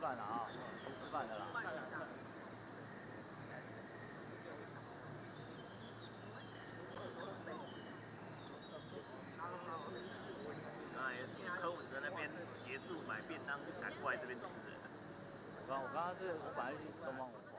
饭了啊，吃饭的啦。刚才柯文哲那边结束买便当，赶过来这边吃的。我刚刚我本来去东方文化。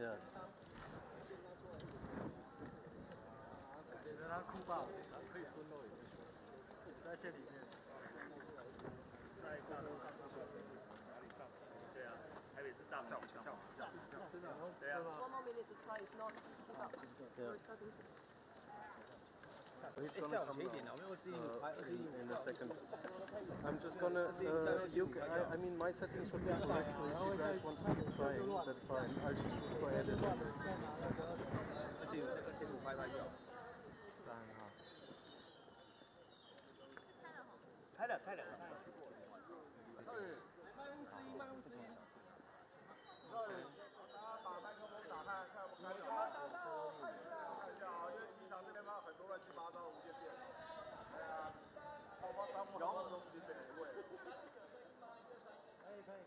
Yeah. 觉得他酷爆，他可以蹲肉也不错，在线里面，在大陆上哪里上？对啊，台北是大门上。真的，对啊。1 more minute to try. If not, give up. Yeah. So he's gonna come in the second. I'm just gonna. I mean, my settings would be correct. So if you guys want to keep trying, that's fine. I'll just keep for edit settings. 而且那个线路拍到要。赞哈。开了，我刚才试过了。把麦克风打开，看不开了。看一下啊，因为机场这边很多乱七八糟的无线电。哎呀，包括商务航空中心北位。可以。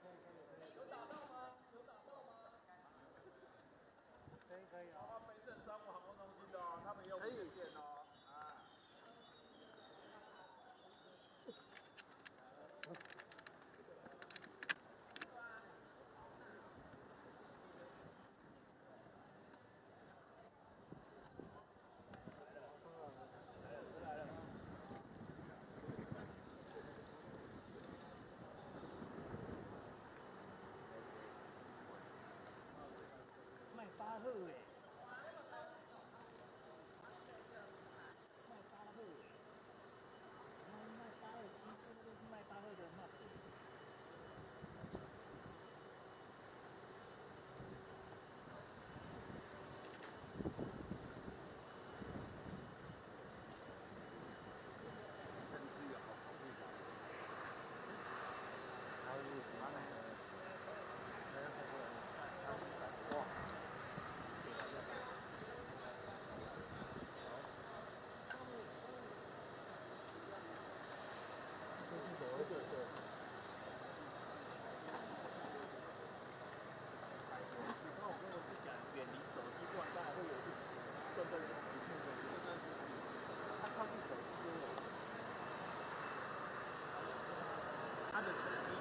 有打到吗？可以啊。他们是商务航空中心的哦，他们也有无线电哦。啊。麦巴赫哎，麦巴赫西部那边是麦巴赫的 map。远离手机，不然当然会有一顿顿的不顺手。他靠近手机就有，他的手机。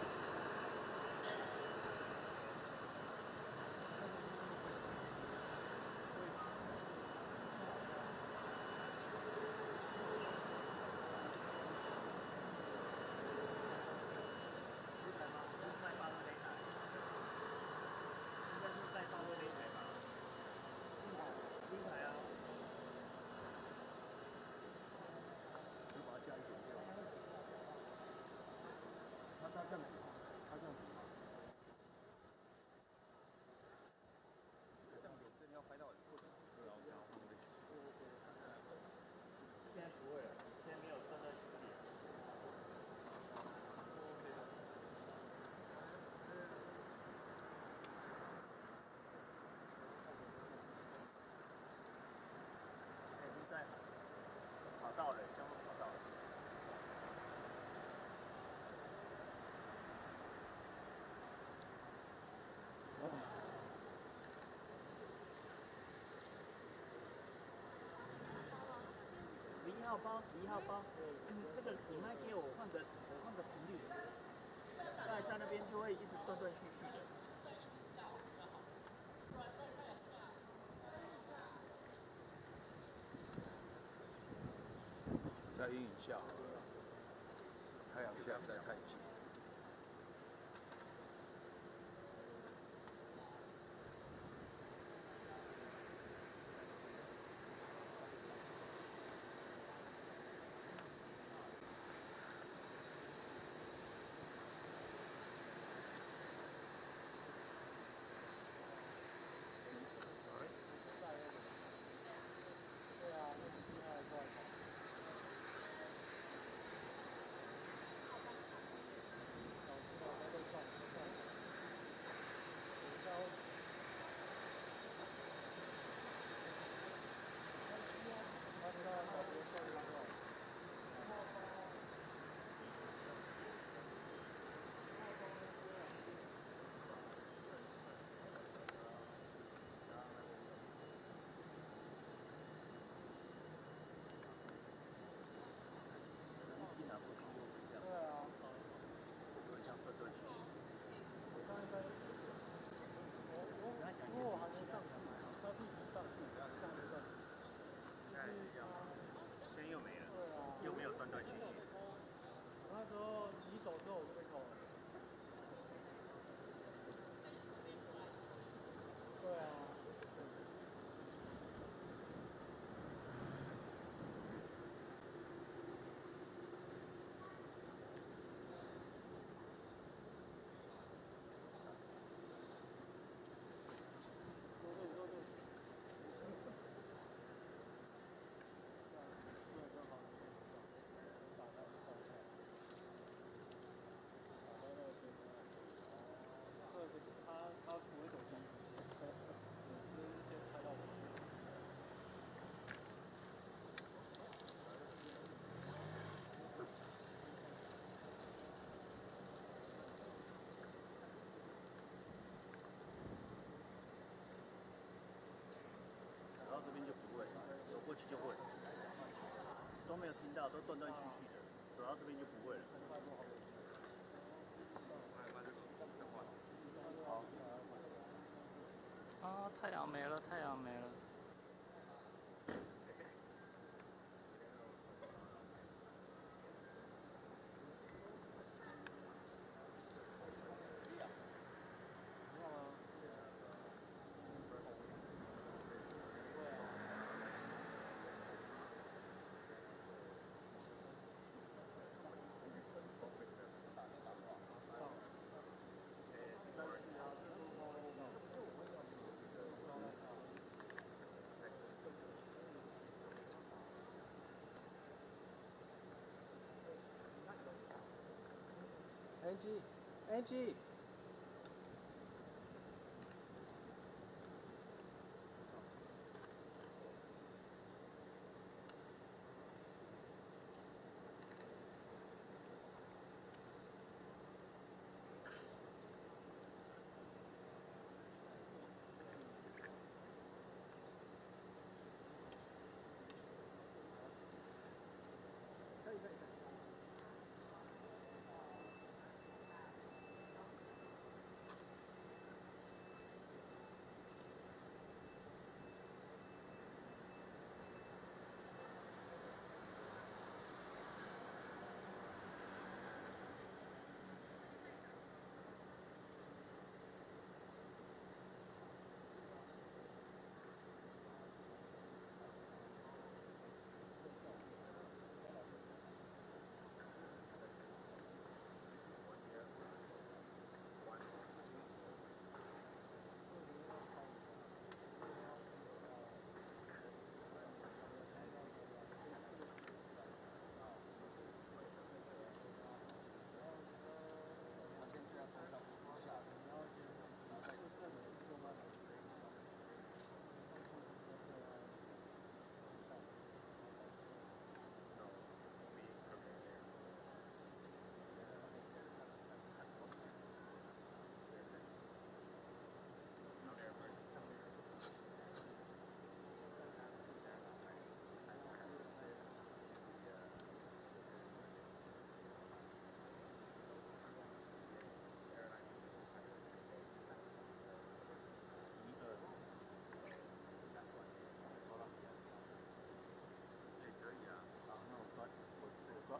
他这样子，他这样子。这样子真的要拍到很困难。对啊，我讲会不会死？现在不会了，现在没有断断续续。现在跑到了，江路跑到了。11号包，那个你卖给我换个频率，大概在那边就会一直断断续续的。在阴影下，太阳下实在太近。对啊，那是另外一块。都没有听到，都断断续续的，走到这边就不会了。好。啊，太阳没了，太阳没了。Angie。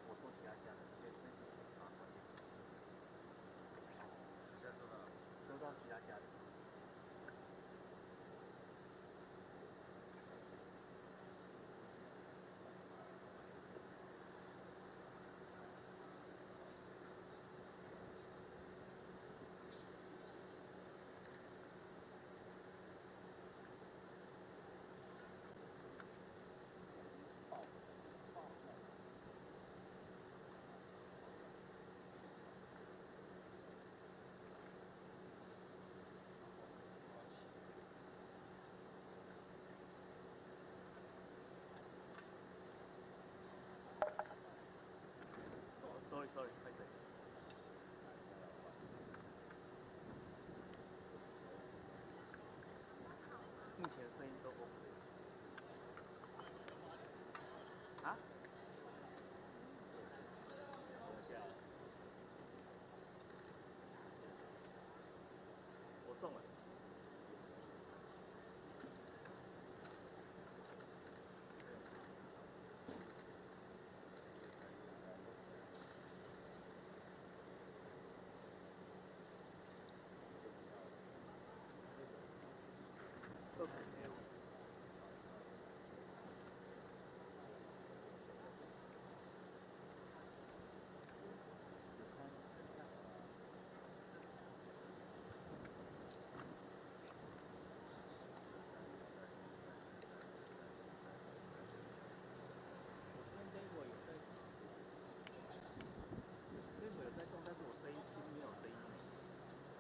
我说其他家的，收到其他家的。sorry， 拍谁？目前声音都 OK。啊？我送了。这没有。但是我声音听没有声音，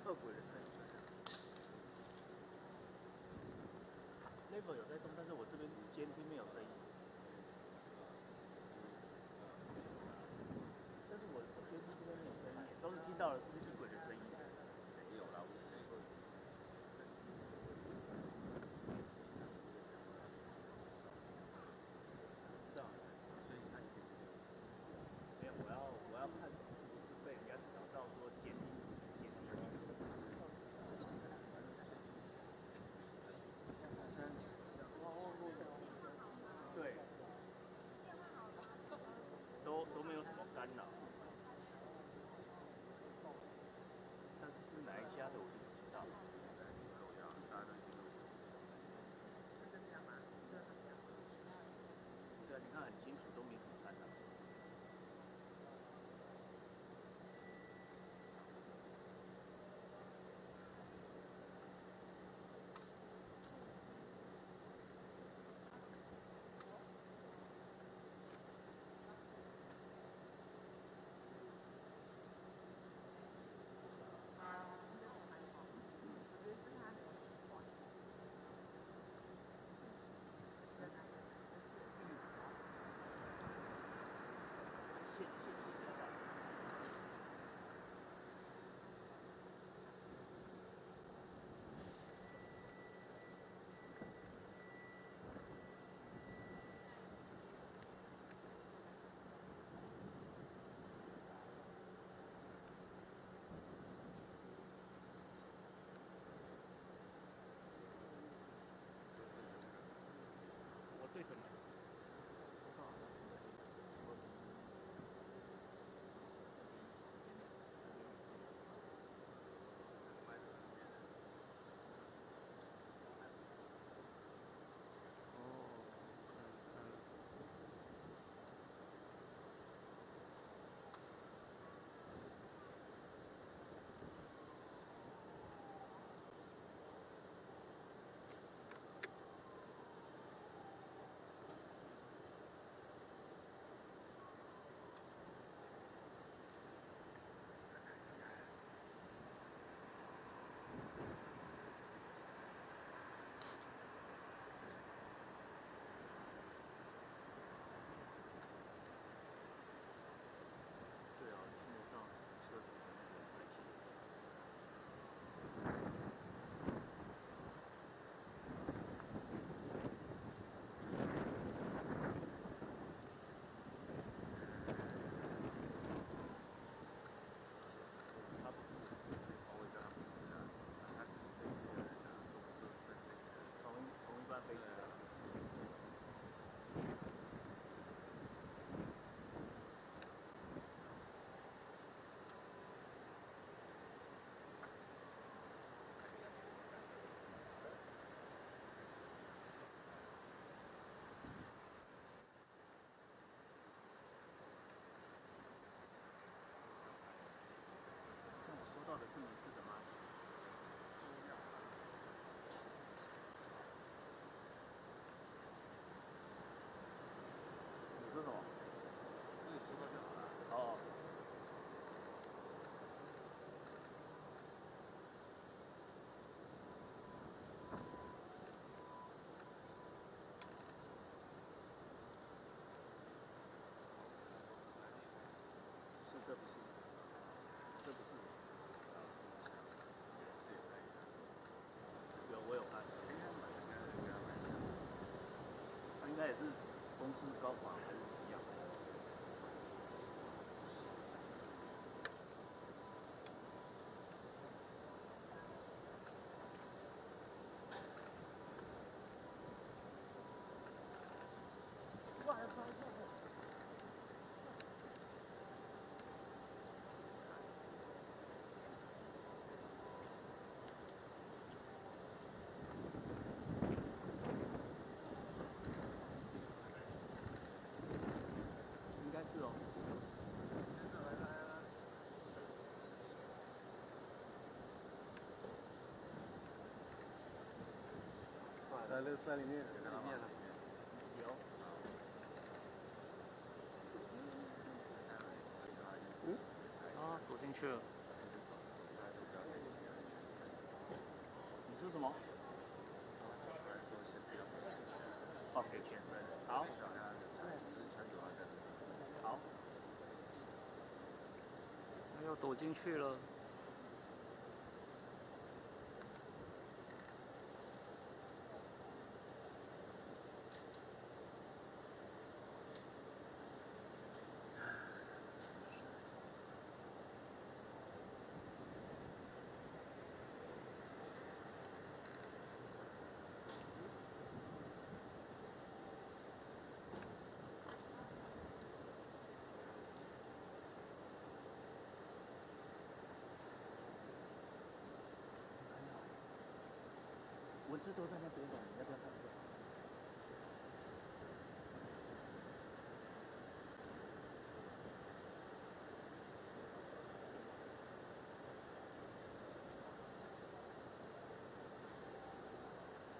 恶鬼的声音。level 有在动，但是我这边监听没有声音。但是我监听这边没有声音，都是听到了是异鬼的声音。没有啦，我这个。知道，所以看。的是民视的吗？你说什么？自己说就好了。哦。这不是，这不是。有，我有看。他应该也是公司高管还是怎么样？是哦。在里面。有。嗯？啊，走进去了。你说什么？哦，给钱。好。好。他又躲进去了。文字都在那边的，你要不要看一下？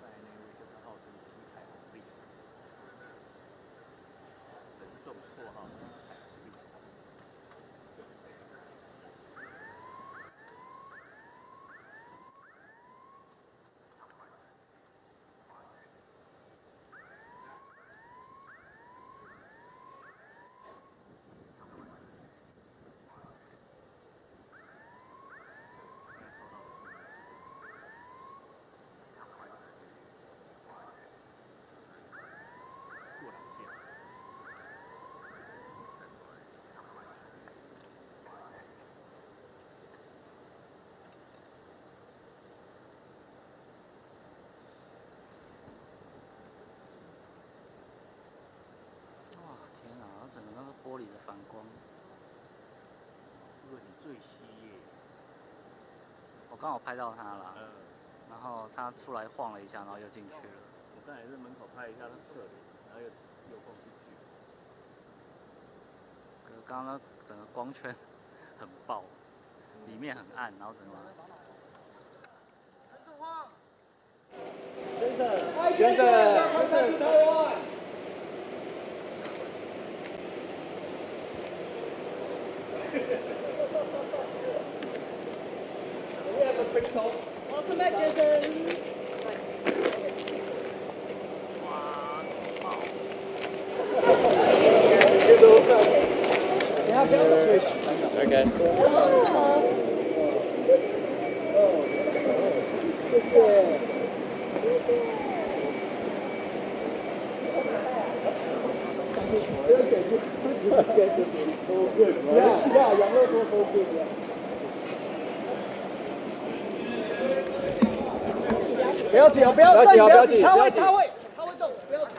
在那位就是号称T台红利，人送绰号T台红利。玻璃的反光，这个你最吸耶！我刚好拍到他了，然后他出来晃了一下，然后又进去了。我刚才是门口拍一下他侧脸，然后又晃进去。可是刚刚整个光圈很爆，里面很暗，然后整个。先生，台湾。Welcome back, Jason. 哇，爆！你要不要走？OK。谢谢。羊肉多收贵呀。不要挤哦，不要挤，不要挤，他会动，不要挤。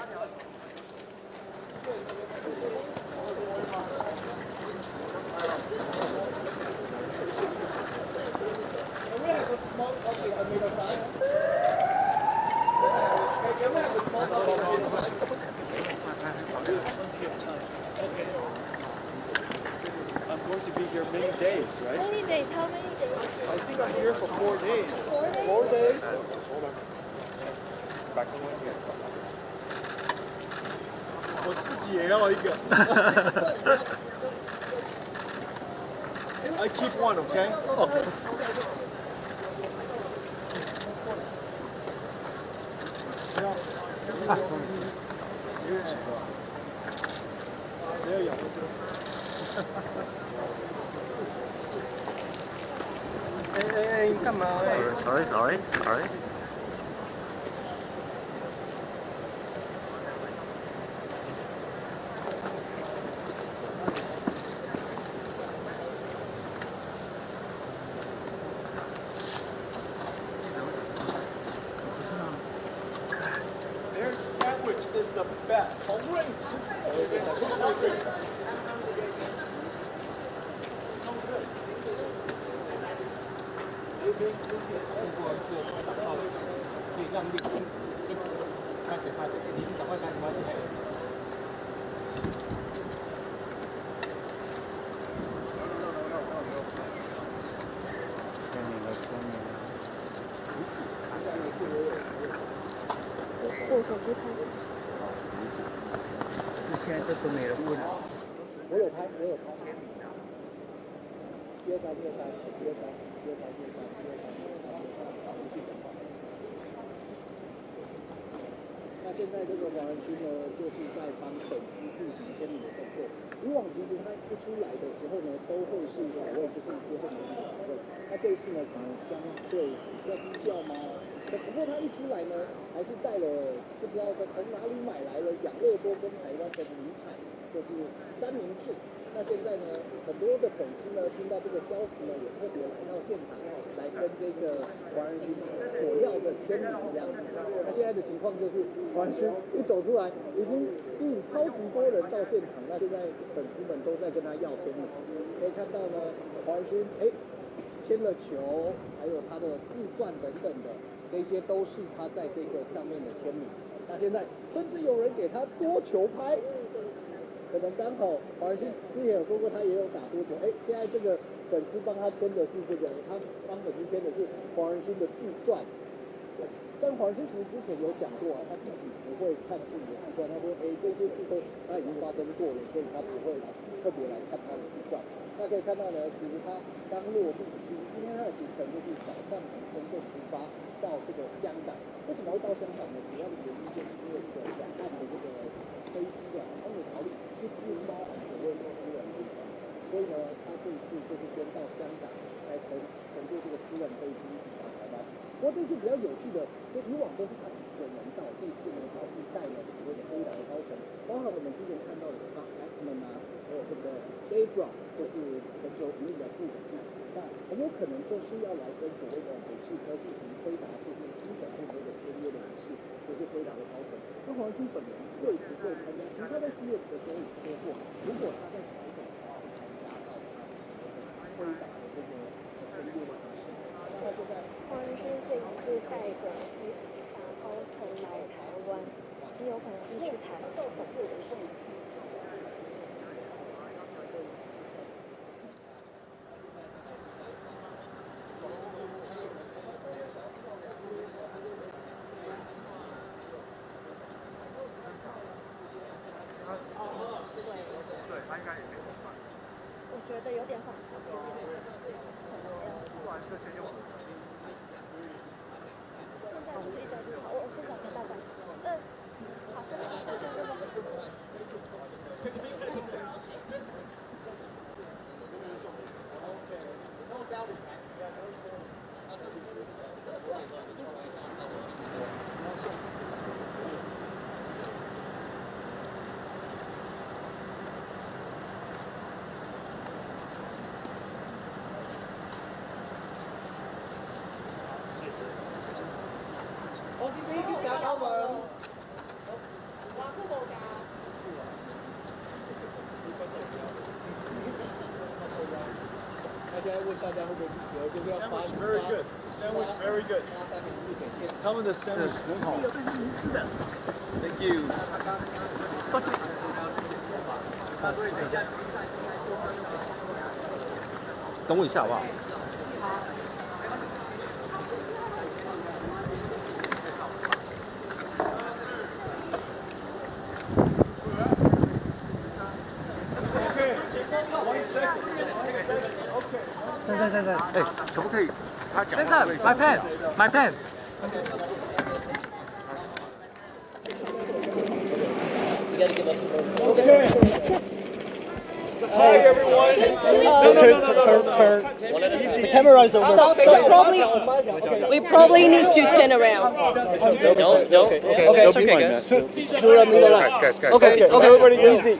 I'm going to be your many days, right? Many days? How many days? I think I'm here for 4 days. 4 days? 4 days? Hold on. Back to one here. 我自己也要一个。I keep one, okay? OK。啊，什么意思？只有几个？谁要养？哎，你干嘛？Sorry。Their sandwich is the best. 红瑞子。So good. 我手机拍。现在这都没人问。我有拍。123。那现在这个黄仁勋呢，就是在帮粉丝进行签名的动作。以往其实他一出来的时候呢，都会是所谓就是接受媒体的访问。那这一次呢，可能相对比较低调吗？不过他一出来呢，还是带了不知道从哪里买来了养乐多跟台湾的名产，就是三明治。那现在呢，很多的粉丝呢听到这个消息呢，也特别来到现场来跟这个黄仁勋所要的签名这样子。那现在的情况就是黄仁勋一走出来，已经吸引超级多人到现场。那现在粉丝们都在跟他要签名，可以看到呢，黄仁勋签了球，还有他的自传等等的，这些都是他在这个上面的签名。那现在甚至有人给他多球拍。可能刚好黄仁勋之前有说过他也有打多久，现在这个粉丝帮他签的是这个，他帮粉丝签的是黄仁勋的自传。但黄仁勋其实之前有讲过他自己不会看自己的自传，他说这些事都他已经发生过了，所以他不会特别来看他的自传。那可以看到呢，其实他刚落地，其实今天他的行程就是早上从深圳出发到这个香港。为什么会到香港呢？主要的原因就是因为这个两岸的这个飞机他们逃离去不包含所谓的私人飞机，所以呢，他这一次就是先到香港来乘坐这个私人飞机抵达台湾。不过这次比较有趣的，就以往都是他一个人到，这一次呢，他是带了所谓的飞达的高层，包含我们之前看到的 Scott Ackerman 还有这个 Dave Brown， 就是全球盈利的副总经理。那很有可能就是要来跟所谓的美式科进行飞达，就是基本面的签约的仪式，就是飞达的高层。那黄仁勋本人会不会参加？其实他在4月的时候也说过，如果他在台港的话，会参加到飞达的这个签约的仪式。那他现在黄仁勋这一次带着飞达高层来台湾，很有可能是去台湾总部的动机。我觉得有点反常。不然就先用。现在是1个好，我先找个大概。好，这个。Sandwich very good. Sandwich very good. 他们的 sandwich 很好。Thank you. 所以等一下。等我一下好不好？在，哎，可不可以？他讲。先生 ，my pen。You gotta give us some more. Okay. Hi everyone. The camera is over. So we probably need to turn around. No. Okay, it's okay, guys. Guys. Okay, everybody, easy.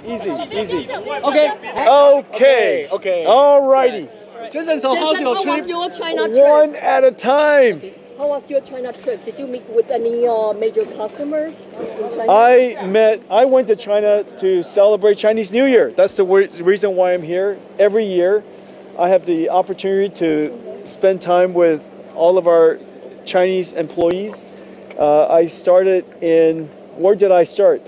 Okay. Alrighty. Jason, so how's your How trip? was your China trip? One at a time. How was your China trip? Did you meet with any major customers in China? I went to China to celebrate Chinese New Year. That's the reason why I'm here. Every year, I have the opportunity to spend time with all of our Chinese employees. I started in, where did I start?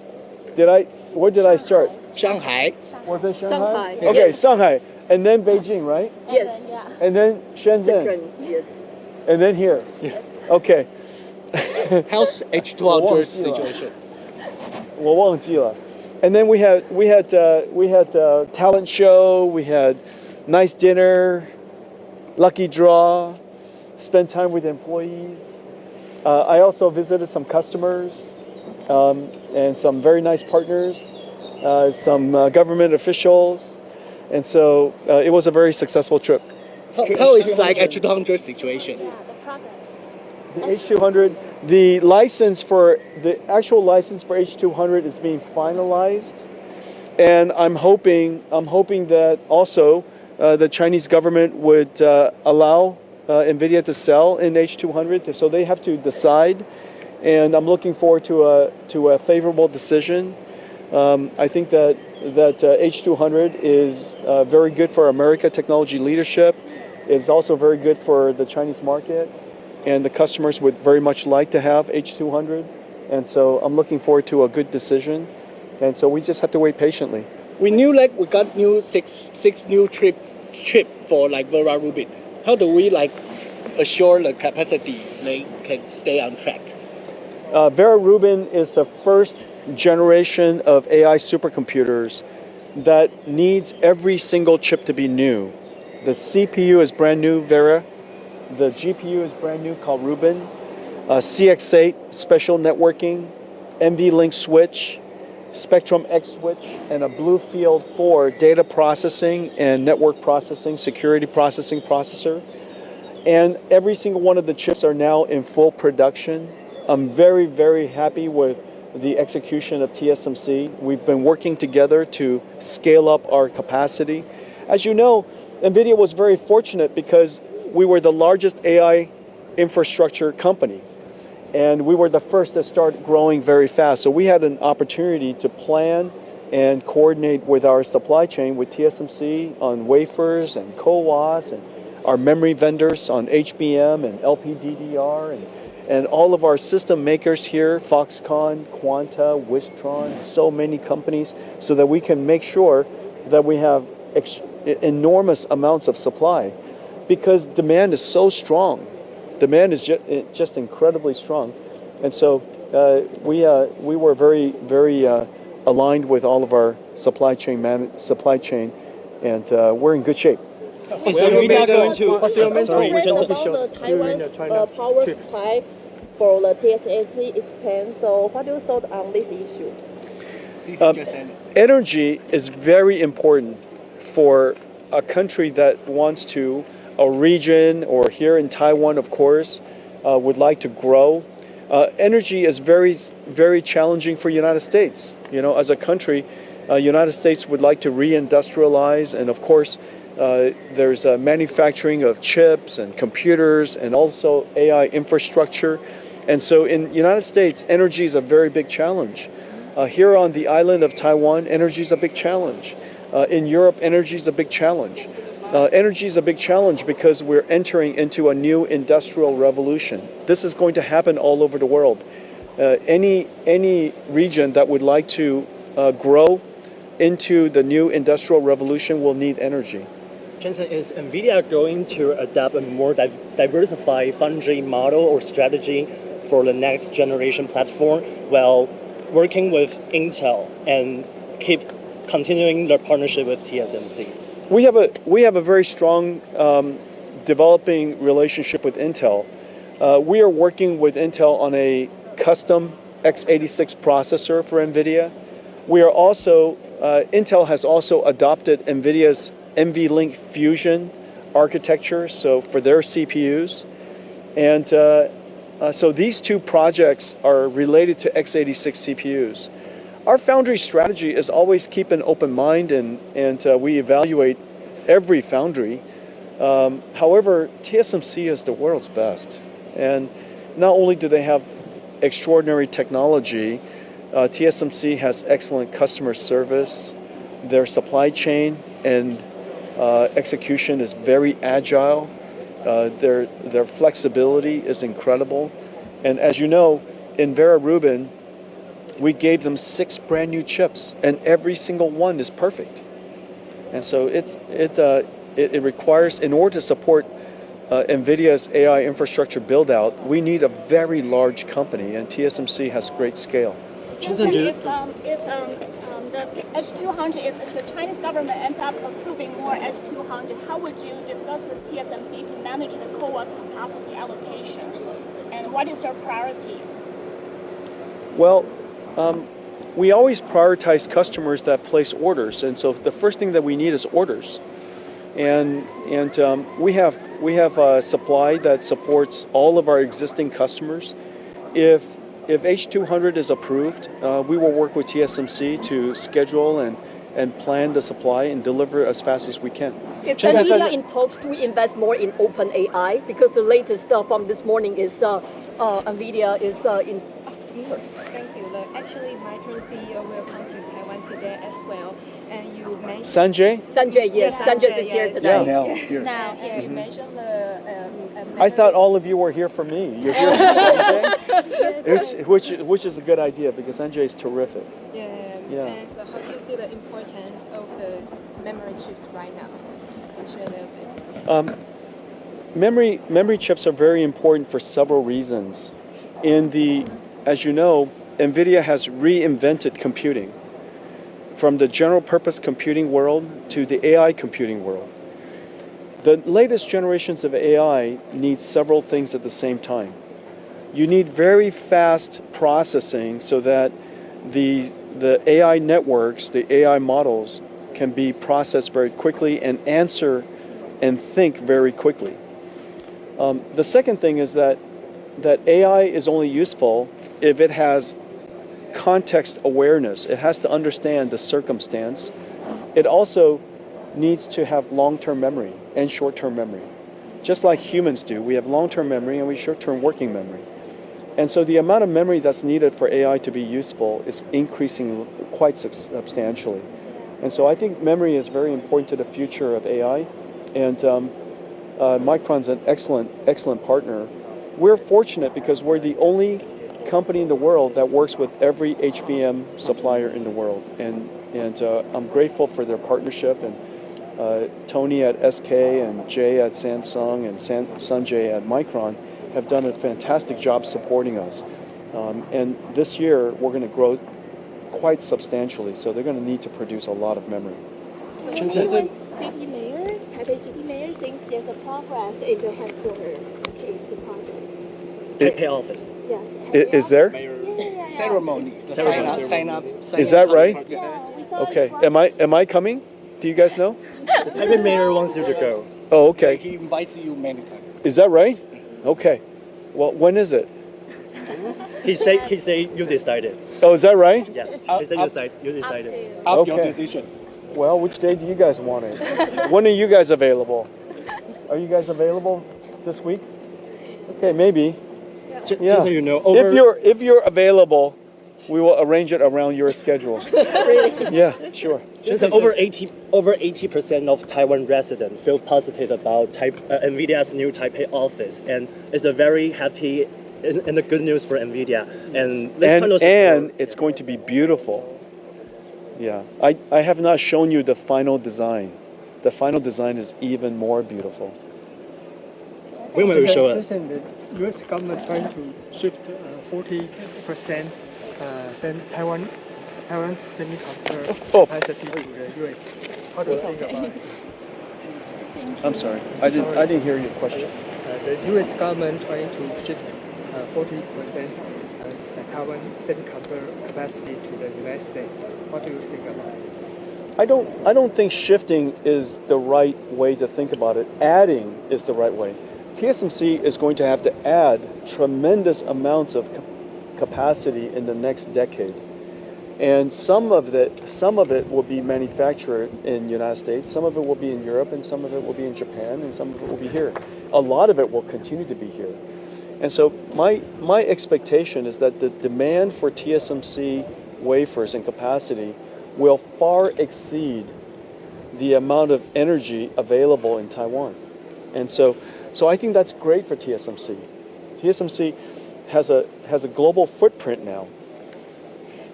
Where did I start? Shanghai. Was it Shanghai? Shanghai. Okay, Yes. Shanghai. And then Beijing, right? Yes. And then Shenzhen. Different. Yes. And then here. Okay. How's H200 situation? 我忘记了. And then we had talent show, we had nice dinner, lucky draw, spent time with employees. I also visited some customers and some very nice partners, some government officials, and so it was a very successful trip. How is like H200 situation? The H200, the actual license for H200 is being finalized, and I'm hoping that also the Chinese government would allow NVIDIA to sell in H200. So they have to decide, and I'm looking forward to a favorable decision. I think that H200 is very good for America technology leadership. It's also very good for the Chinese market. And the customers would very much like to have H200. And so I'm looking forward to a good decision. And so we just have to wait patiently. We knew like we got six new chip for like Vera Rubin. How do we like assure the capacity they can stay on track? Vera Rubin is the first generation of AI supercomputers that needs every single chip to be new. The CPU is brand new, Vera. The GPU is brand new, called Rubin. CX8, special networking, NVLink switch, Spectrum X switch, and a Bluefield 4 data processing and network processing, security processing processor. And every single one of the chips are now in full production. I'm very, very happy with the execution of TSMC. We've been working together to scale up our capacity. As you know, NVIDIA was very fortunate because we were the largest AI infrastructure company, and we were the first to start growing very fast. So we had an opportunity to plan and coordinate with our supply chain with TSMC on wafers and CoWoS and our memory vendors on HBM and LPDDR and all of our system makers here, Foxconn, Quanta, Wistron, so many companies, so that we can make sure that we have enormous amounts of supply. Because demand is so strong. Demand is just incredibly strong. And so we were very, very aligned with all of our supply chain, and we're in good shape. What's your officials during the China power supply for the TSMC expand? So what do you thought on this issue? Energy is very important for a country that wants to, a region, or here in Taiwan, of course, would like to grow. Energy is very, very challenging for United States. You know, as a country, United States would like to reindustrialize, and of course, there's manufacturing of chips and computers and also AI infrastructure. And so in United States, energy is a very big challenge. Here on the island of Taiwan, energy is a big challenge. In Europe, energy is a big challenge. Energy is a big challenge because we're entering into a new industrial revolution. This is going to happen all over the world. Any region that would like to grow into the new industrial revolution will need energy. Jensen, is NVIDIA going to adopt a more diversified foundry model or strategy for the next generation platform while working with Intel and keep continuing their partnership with TSMC? We have a very strong developing relationship with Intel. We are working with Intel on a custom x86 processor for NVIDIA. We are also Intel has also adopted NVIDIA's NVLink Fusion architecture, so for their CPUs, and so these two projects are related to x86 CPUs. Our foundry strategy is always keep an open mind, and we evaluate every foundry. However, TSMC is the world's best, and not only do they have extraordinary technology, TSMC has excellent customer service. Their supply chain and execution is very agile. Their flexibility is incredible. And as you know, in Vera Rubin, we gave them 6 brand new chips, and every single one is perfect. And so it requires, in order to support NVIDIA's AI infrastructure build out, we need a very large company, and TSMC has great scale. Jensen, if the H200, if the Chinese government ends up approving more H200, how would you discuss with TSMC to manage the CoWoS capacity allocation? And what is your priority? Well, we always prioritize customers that place orders, and so the first thing that we need is orders. And we have a supply that supports all of our existing customers. If H200 is approved, we will work with TSMC to schedule and plan the supply and deliver as fast as we can. Is NVIDIA in talks to invest more in OpenAI? Because the latest from this morning is NVIDIA is in. Thank you. Actually, Micron CEO will come to Taiwan today as well. And you mentioned Sanjay? Sanjay, yes. Sanjay is here today. Yeah. Now, you mentioned the. I thought all of you were here for me. You're here for Sanjay? Which is a good idea because Sanjay is terrific. Yeah. And so, how do you see the importance of the memory chips right now? Can you share a little bit? Memory chips are very important for several reasons. As you know, NVIDIA has reinvented computing from the general purpose computing world to the AI computing world. The latest generations of AI need several things at the same time. You need very fast processing so that the AI networks, the AI models can be processed very quickly and answer and think very quickly. The second thing is that AI is only useful if it has context awareness. It has to understand the circumstance. It also needs to have long-term memory and short-term memory. Just like humans do, we have long-term memory and we short-term working memory. And so the amount of memory that's needed for AI to be useful is increasing quite substantially. And so I think memory is very important to the future of AI. And Micron's an excellent partner. We're fortunate because we're the only company in the world that works with every HBM supplier in the world, and I'm grateful for their partnership. And Tony at SK and Jay at Samsung and Sanjay at Micron have done a fantastic job supporting us. And this year we're going to grow quite substantially, so they're going to need to produce a lot of memory. So city mayor, Taipei city mayor thinks there's a progress in the headquarters case the project. Taipei office. Yeah. Is there? Ceremony. Sign up. Is that right? Yeah, we saw Okay. it. Am I coming? Do you guys know? The Taipei mayor wants you to go. Oh, okay. He invites you many times. Is that right? Okay. Well, when is it? He said you decided. Oh, is that right? Yeah. He said you decided. Up your Okay. decision. Well, which day do you guys want it? When are you guys available? Are you guys available this week? Okay, maybe. Just Yeah. so you know, If you're available, we will arrange it around your schedule. Yeah, sure. just over 80% of Taiwan residents feel positive about NVIDIA's new Taipei office, and it's a very happy and a good news for NVIDIA. And this kind of and it's going to be beautiful. Yeah, I have not shown you the final design. the final design is even more beautiful. When will you show us? The U.S. government trying to shift 40% Taiwan semiconductor capacity to the U.S. How do you think about it? I'm sorry, I didn't hear your question. The U.S. government trying to shift 40% Taiwan semiconductor capacity to the United States. What do you think about it? I don't think shifting is the right way to think about it. Adding is the right way. TSMC is going to have to add tremendous amounts of capacity in the next decade. And some of it will be manufactured in the United States, some of it will be in Europe, and some of it will be in Japan, and some of it will be here. A lot of it will continue to be here. And so my expectation is that the demand for TSMC wafers and capacity will far exceed the amount of energy available in Taiwan. And so I think that's great for TSMC. TSMC has a global footprint now.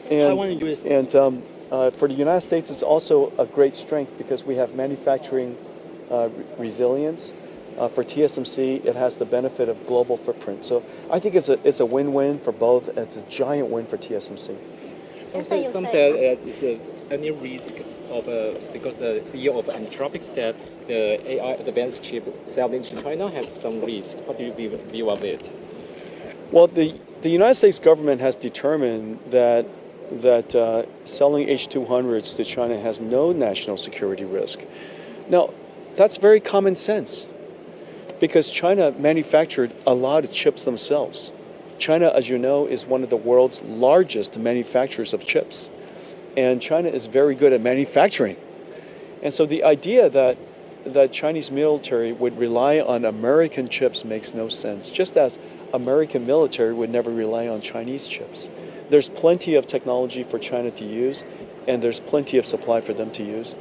And for the United States, it's also a great strength because we have manufacturing resilience. For TSMC, it has the benefit of global footprint. So I think it's a win-win for both. It's a giant win for TSMC. Some said is any risk of because the CEO of Anthropic said the AI advanced chip selling in China have some risk. What do you view of it? Well, the United States government has determined that selling H200s to China has no national security risk. Now, that's very common sense because China manufactured a lot of chips themselves. China, as you know, is one of the world's largest manufacturers of chips. And China is very good at manufacturing. And so the idea that the Chinese military would rely on American chips makes no sense, just as American military would never rely on Chinese chips. There's plenty of technology for China to use, and there's plenty of supply for them to use.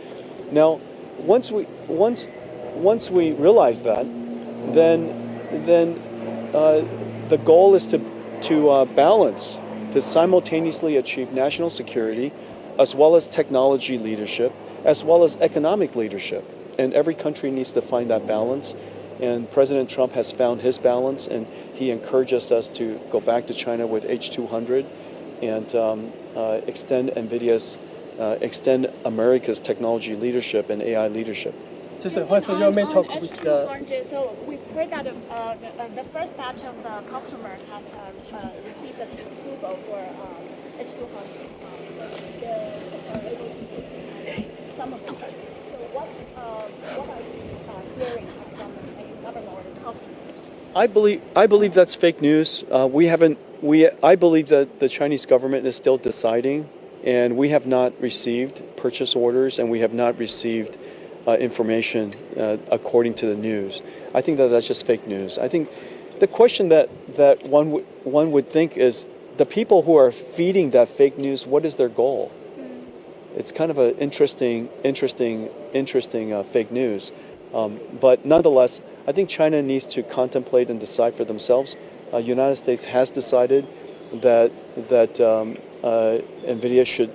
Now, once we realize that, then the goal is to balance, to simultaneously achieve national security, as well as technology leadership, as well as economic leadership. And every country needs to find that balance. And President Trump has found his balance, and he encourages us to go back to China with H200 and extend America's technology leadership and AI leadership. What's your main talk with H200, so we've heard that the first batch of the customers has received the approval for H200. Some of them. So what are you hearing from the Chinese government or the customers? I believe that's fake news. I believe that the Chinese government is still deciding, and we have not received purchase orders, and we have not received information according to the news. I think that's just fake news. I think the question that one would think is the people who are feeding that fake news, what is their goal? It's kind of an interesting fake news. But nonetheless, I think China needs to contemplate and decide for themselves. United States has decided that NVIDIA should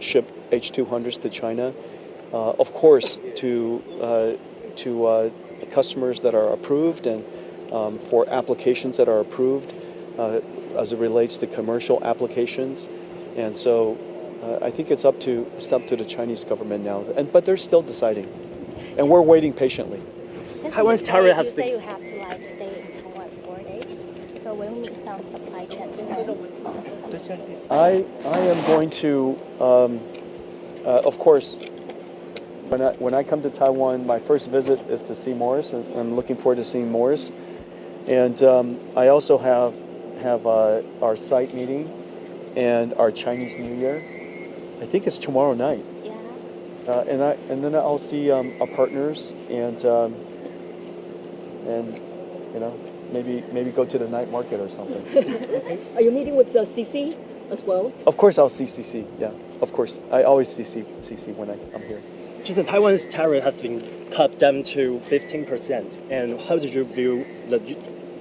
ship H200s to China. Of course, to customers that are approved and for applications that are approved as it relates to commercial applications. And so I think it's up to the Chinese government now. But they're still deciding. And we're waiting patiently. Taiwan's tariff has You say you have to stay in Taiwan 4 days. So we'll need some supply chain to I am going to, of course, when I come to Taiwan, my first visit is to see Morris, and I'm looking forward to seeing Morris. And I also have our site meeting and our Chinese New Year. I think it's tomorrow night. Yeah. And then I'll see our partners and maybe go to the night market or something. Are you meeting with CC as well? Of course, I'll see CC. Yeah, of course. I always see CC when I'm here. Jason, Taiwan's tariff has been cut down to 15%. And how did you view the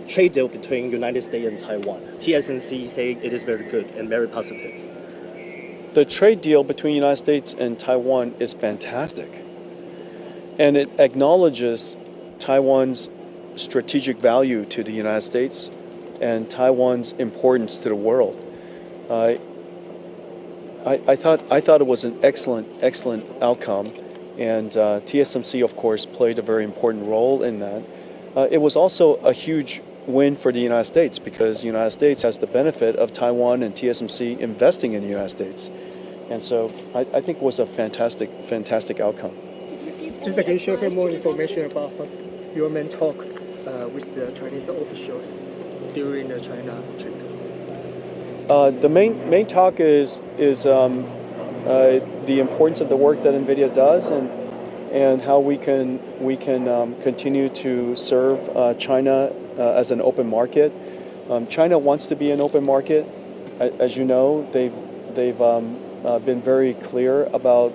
trade deal between United States and Taiwan? TSMC say it is very good and very positive. The trade deal between the United States and Taiwan is fantastic. and it acknowledges Taiwan's strategic value to the United States and Taiwan's importance to the world. I thought it was an excellent outcome, and TSMC, of course, played a very important role in that. It was also a huge win for the United States because the United States has the benefit of Taiwan and TSMC investing in the United States, and so I think it was a fantastic outcome. Just can you share more information about what your main talk with the Chinese officials during the China trip? The main talk is the importance of the work that NVIDIA does and how we can continue to serve China as an open market. China wants to be an open market. As you know, they've been very clear about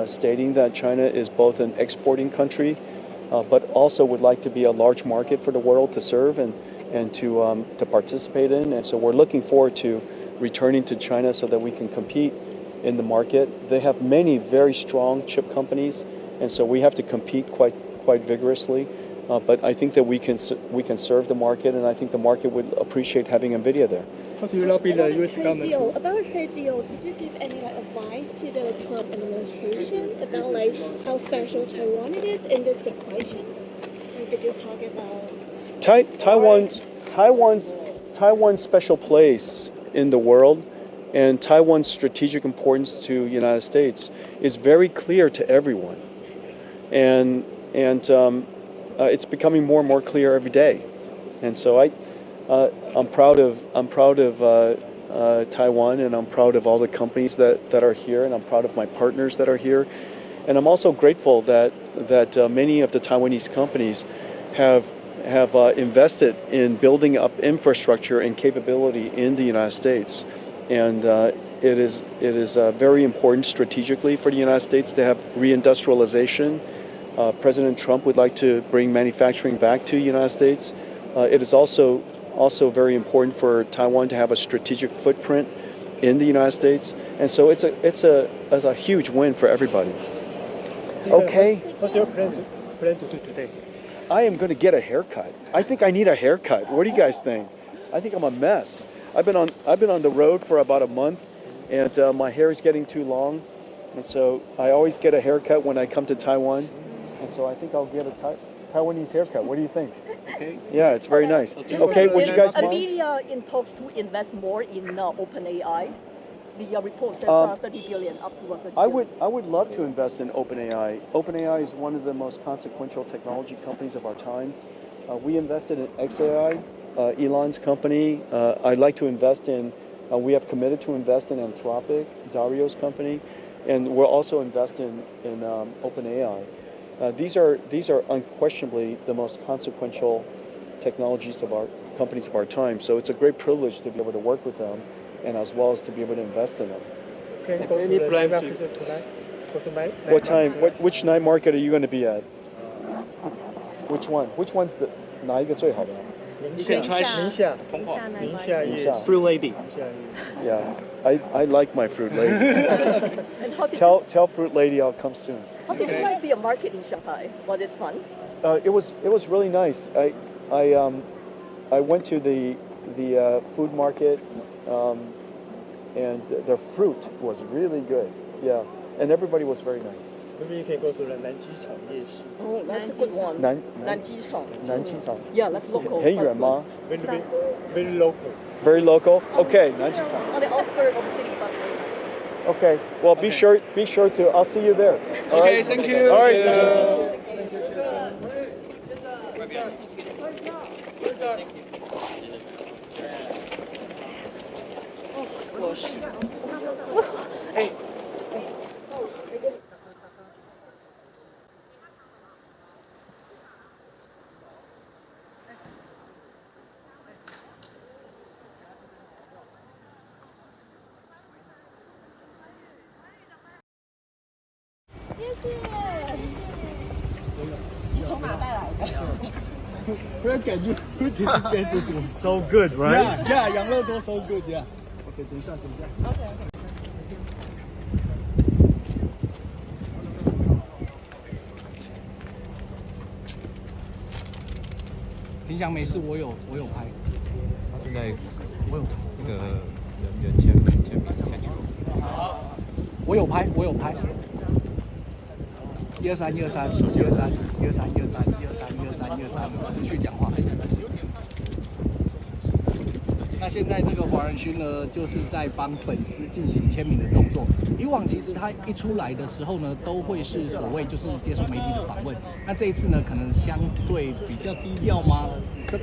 stating that China is both an exporting country, but also would like to be a large market for the world to serve and to participate in. And so we're looking forward to returning to China so that we can compete in the market. They have many very strong chip companies, and so we have to compete quite vigorously. But I think that we can serve the market, and I think the market would appreciate having NVIDIA there. How do you lobby the U.S. government? About trade deal, did you give any advice to the Trump administration about how special Taiwan it is in this supply chain? Did you talk about Taiwan's special place in the world and Taiwan's strategic importance to the United States is very clear to everyone, and it's becoming more and more clear every day. And so I'm proud of Taiwan, and I'm proud of all the companies that are here, and I'm proud of my partners that are here, and I'm also grateful that many of the Taiwanese companies have invested in building up infrastructure and capability in the United States, and it is very important strategically for the United States to have reindustrialization. President Trump would like to bring manufacturing back to the United States. It is also very important for Taiwan to have a strategic footprint in the United States, and so it's a huge win for everybody. Okay. What's your plan to do today? I am going to get a haircut. I think I need a haircut. What do you guys think? I think I'm a mess. I've been on the road for about a month, and my hair is getting too long, and so I always get a haircut when I come to Taiwan, and so I think I'll get a Taiwanese haircut. What do you think? Okay. Yeah, it's very nice. Okay, would you guys mind? NVIDIA in talks to invest more in OpenAI. The report says 30 billion, up to 30 billion. I would love to invest in OpenAI. OpenAI is one of the most consequential technology companies of our time. We invested in XAI, Elon's company. I'd like to invest in. We have committed to invest in Anthropic, Dario's company, and we're also investing in OpenAI. These are unquestionably the most consequential technologies of our companies of our time. So it's a great privilege to be able to work with them, and as well as to be able to invest in them. Any plans tonight? What time? Which night market are you going to be at? Which one? Which one's the 哪一个最好的? You can try 宁夏 Fruit Lady. Yeah, I like my Fruit Lady. Tell Fruit Lady I'll come soon. How did you like the market in Shanghai? Was it fun? It was really nice. I went to the food market, and the fruit was really good. Yeah, and everybody was very nice. Maybe you can go to the 南机场夜市. Oh, that's a good one. 南机场. Yeah, that's local. 很远吗? Very local. Very local. Okay, 南机场. On the outskirts of the city, but very nice. Okay. Well, be sure to. I'll see you there. All Okay, right? thank you. All right. Hey. 你从哪带来的？突然感觉this is so good, right? Yeah, 养乐多 so good, yeah. OK， 等一下。OK。平常没事我有拍。他正在那个人签名签球。我有拍。123，手机123，持续讲话。那现在这个黄仁勋呢，就是在帮粉丝进行签名的动作。以往其实他一出来的时候呢，都会是所谓就是接受媒体的访问。那这一次呢，可能相对比较低调吗？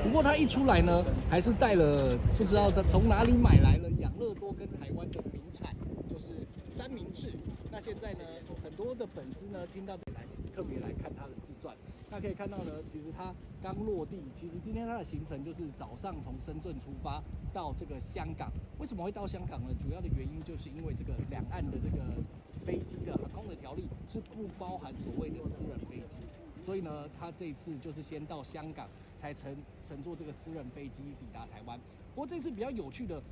不过他一出来呢，还是带了不知道他从哪里买来了养乐多跟台湾的名产，就是三明治。那现在呢，很多的粉丝呢听到这里来，特别来看他的自传。那可以看到呢，其实他刚落地，其实今天他的行程就是早上从深圳出发到这个香港。为什么会到香港呢？主要的原因就是因为这个两岸的这个飞机的航空的条例是不包含所谓的私人飞机，所以呢，他这一次就是先到香港，才乘坐这个私人飞机抵达台湾。不过这次比较有趣的，